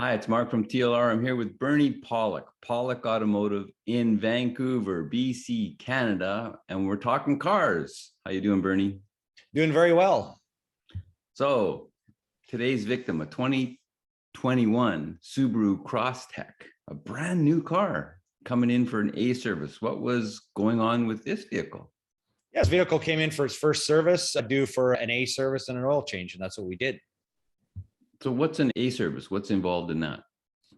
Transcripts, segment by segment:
Hi, it's Mark from TLR. I'm here with Bernie Pawlik, Pawlik Automotive in Vancouver, BC, Canada, and we're talking cars. How you doing, Bernie? Doing very well. So today's victim, a 2021 Subaru Crosstrek, a brand new car coming in for an A service. What was going on with this vehicle? Yeah, this vehicle came in for its first service, due for an A service and an oil change, and that's what we did. So what's an A service? What's involved in that?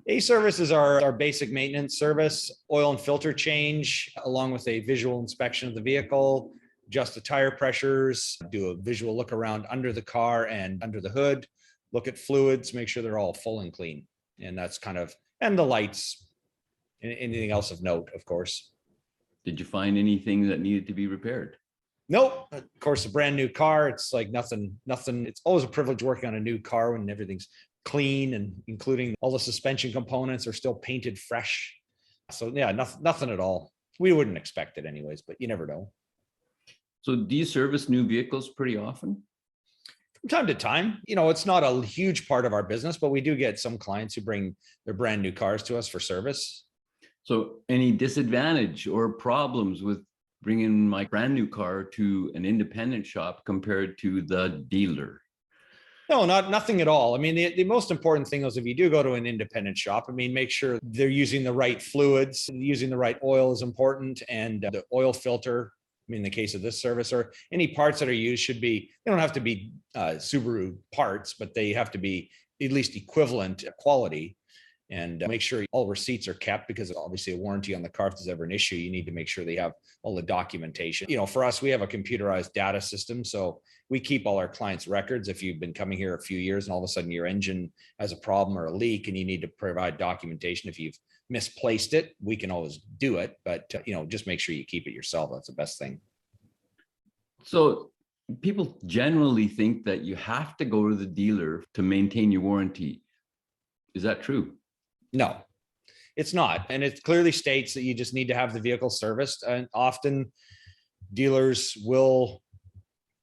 A service is our basic maintenance service, oil and filter change, along with a visual inspection of the vehicle, adjust the tire pressures, do a visual look around under the car and under the hood, look at fluids, make sure they're all full and clean. And that's and the lights, and anything else of note, of course. Did you find anything that needed to be repaired? Nope. Of course, a brand new car. It's like nothing. It's always a privilege working on a new car when everything's clean, and including all the suspension components are still painted fresh. So yeah, nothing at all. We wouldn't expect it anyways, but you never know. So do you service new vehicles pretty often? From time to time, it's not a huge part of our business, but we do get some clients who bring their brand new cars to us for service. So any disadvantage or problems with bringing my brand new car to an independent shop compared to the dealer? No, nothing at all. I mean, the most important thing is if you do go to an independent shop, make sure they're using the right fluids, using the right oil is important, and the oil filter, in the case of this service, or any parts that are used they don't have to be Subaru parts, but they have to be at least equivalent quality. And make sure all receipts are kept, because obviously a warranty on the car, if there's ever an issue, you need to make sure they have all the documentation. For us, we have a computerized data system. So we keep all our clients' records. If you've been coming here a few years and all of a sudden your engine has a problem or a leak and you need to provide documentation, if you've misplaced it, we can always do it. But, just make sure you keep it yourself. That's the best thing. So people generally think that you have to go to the dealer to maintain your warranty. Is that true? No, it's not. And it clearly states that you just need to have the vehicle serviced. And often dealers will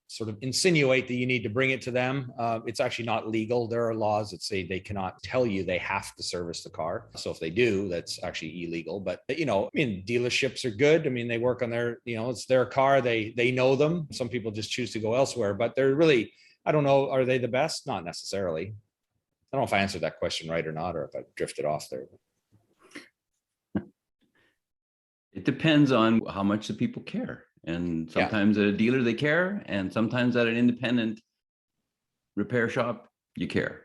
sort of insinuate that you need to bring it to them. It's actually not legal. There are laws that say they cannot tell you they have to service the car. So if they do, that's actually illegal. But, dealerships are good. They work on their, it's their car. They know them. Some people just choose to go elsewhere, but they're really, I don't know, are they the best? Not necessarily. I don't know if I answered that question right or not, or if I drifted off there. It depends on how much the people care. And sometimes at a dealer, they care. And sometimes at an independent repair shop, you care.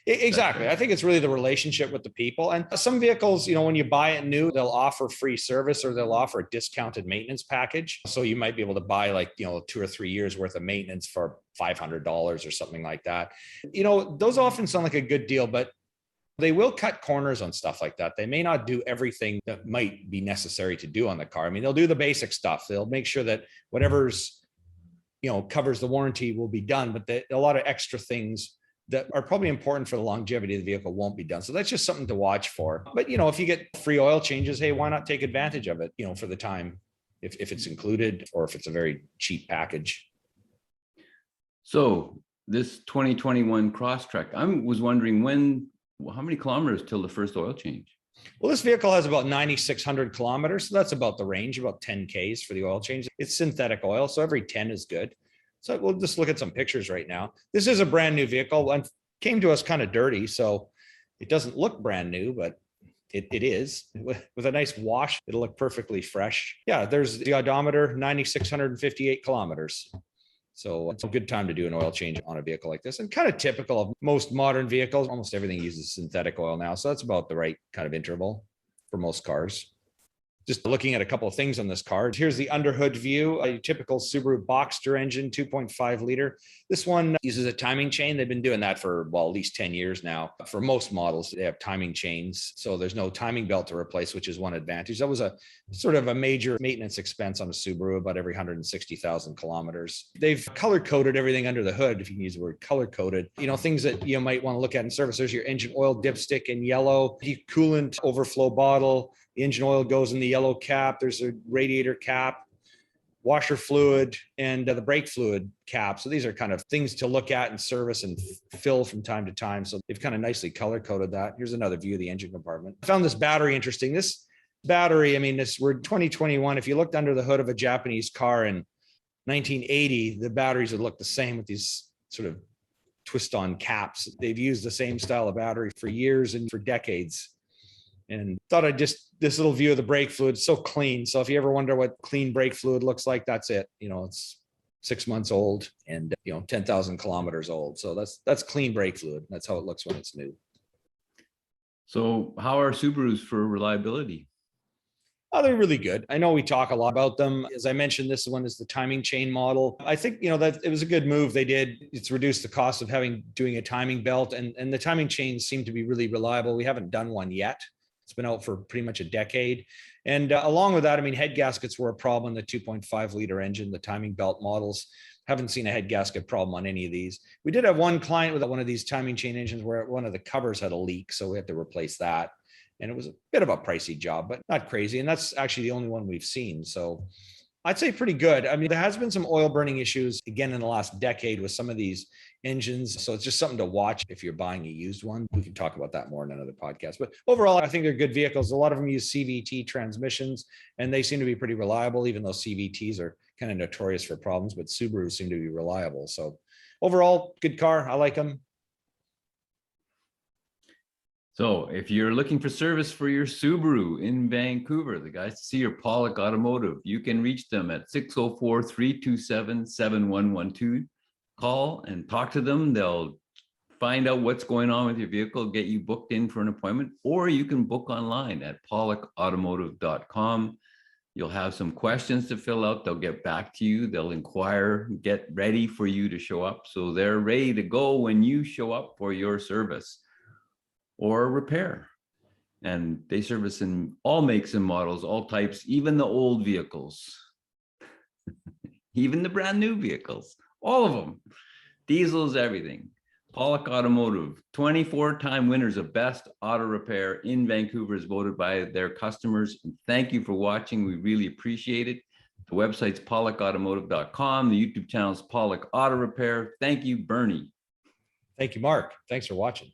Exactly. I think it's really the relationship with the people. And some vehicles, when you buy it new, they'll offer free service, or they'll offer a discounted maintenance package. So you might be able to buy 2 or 3 years worth of maintenance for $500 or something like that. Those often sound like a good deal, but they will cut corners on stuff like that. They may not do everything that might be necessary to do on the car. They'll do the basic stuff. They'll make sure that whatever's, covers the warranty will be done, but a lot of extra things that are probably important for the longevity of the vehicle won't be done. So that's just something to watch for. But, if you get free oil changes, hey, why not take advantage of it, for the time, if it's included, or if it's a very cheap package. So this 2021 Crosstrek, I was wondering how many kilometers till the first oil change? Well, this vehicle has about 9,600 kilometers. So that's about the range, about 10 Ks for the oil change. It's synthetic oil, so every 10 is good. So we'll just look at some pictures right now. This is a brand new vehicle and came to us kind of dirty. So it doesn't look brand new, but it is. With a nice wash, it'll look perfectly fresh. Yeah, there's the odometer, 9,658 kilometers. So it's a good time to do an oil change on a vehicle like this, and kind of typical of most modern vehicles. Almost everything uses synthetic oil now. So that's about the right kind of interval for most cars. Just looking at a couple of things on this car. Here's the underhood view, a typical Subaru Boxster engine, 2.5 liter. This one uses a timing chain. They've been doing that for, at least 10 years now. For most models, they have timing chains. So there's no timing belt to replace, which is one advantage. That was a sort of a major maintenance expense on a Subaru, about every 160,000 kilometers. They've color coded everything under the hood, if you can use the word color coded. Things that you might want to look at in service. There's your engine oil dipstick in yellow, the coolant overflow bottle. The engine oil goes in the yellow cap. There's a radiator cap. washer fluid and the brake fluid cap. So these are kind of things to look at and service and fill from time to time. So they've kind of nicely color coded that. Here's another view of the engine compartment. I found this battery interesting. This battery, I mean, we're 2021. If you looked under the hood of a Japanese car in 1980, the batteries would look the same with these sort of twist on caps. They've used the same style of battery for years and for decades. And thought this little view of the brake fluid, so clean. So if you ever wonder what clean brake fluid looks like, that's it. It's 6 months old and 10,000 kilometers old. So that's clean brake fluid. That's how it looks when it's new. So how are Subarus for reliability? Oh, they're really good. I know we talk a lot about them. As I mentioned, this one is the timing chain model. I think, that it was a good move they did. It's reduced the cost of doing a timing belt, and the timing chains seem to be really reliable. We haven't done one yet. It's been out for pretty much a decade. And along with that, I mean, head gaskets were a problem in the 2.5 liter engine, the timing belt models. Haven't seen a head gasket problem on any of these. We did have one client with one of these timing chain engines where one of the covers had a leak, so we had to replace that. And it was a bit of a pricey job, but not crazy. And that's actually the only one we've seen. So I'd say pretty good. I mean, there has been some oil burning issues again in the last decade with some of these engines. So it's just something to watch if you're buying a used one. We can talk about that more in another podcast. But overall, I think they're good vehicles. A lot of them use CVT transmissions, and they seem to be pretty reliable, even though CVTs are kind of notorious for problems, but Subarus seem to be reliable. So overall, good car. I like them. So if you're looking for service for your Subaru in Vancouver, the guys to see are Pawlik Automotive. You can reach them at 604-327-7112. Call and talk to them. They'll find out what's going on with your vehicle, get you booked in for an appointment, or you can book online at pawlikautomotive.com. You'll have some questions to fill out. They'll get back to you. They'll inquire, get ready for you to show up. So they're ready to go when you show up for your service or repair. And they service in all makes and models, all types, even the old vehicles, even the brand new vehicles, all of them. Diesels, everything. Pawlik Automotive, 24-time winners of best auto repair in Vancouver, is voted by their customers. And thank you for watching. We really appreciate it. The website's pawlikautomotive.com. The YouTube channel is Pawlik Auto Repair. Thank you, Bernie. Thank you, Mark. Thanks for watching.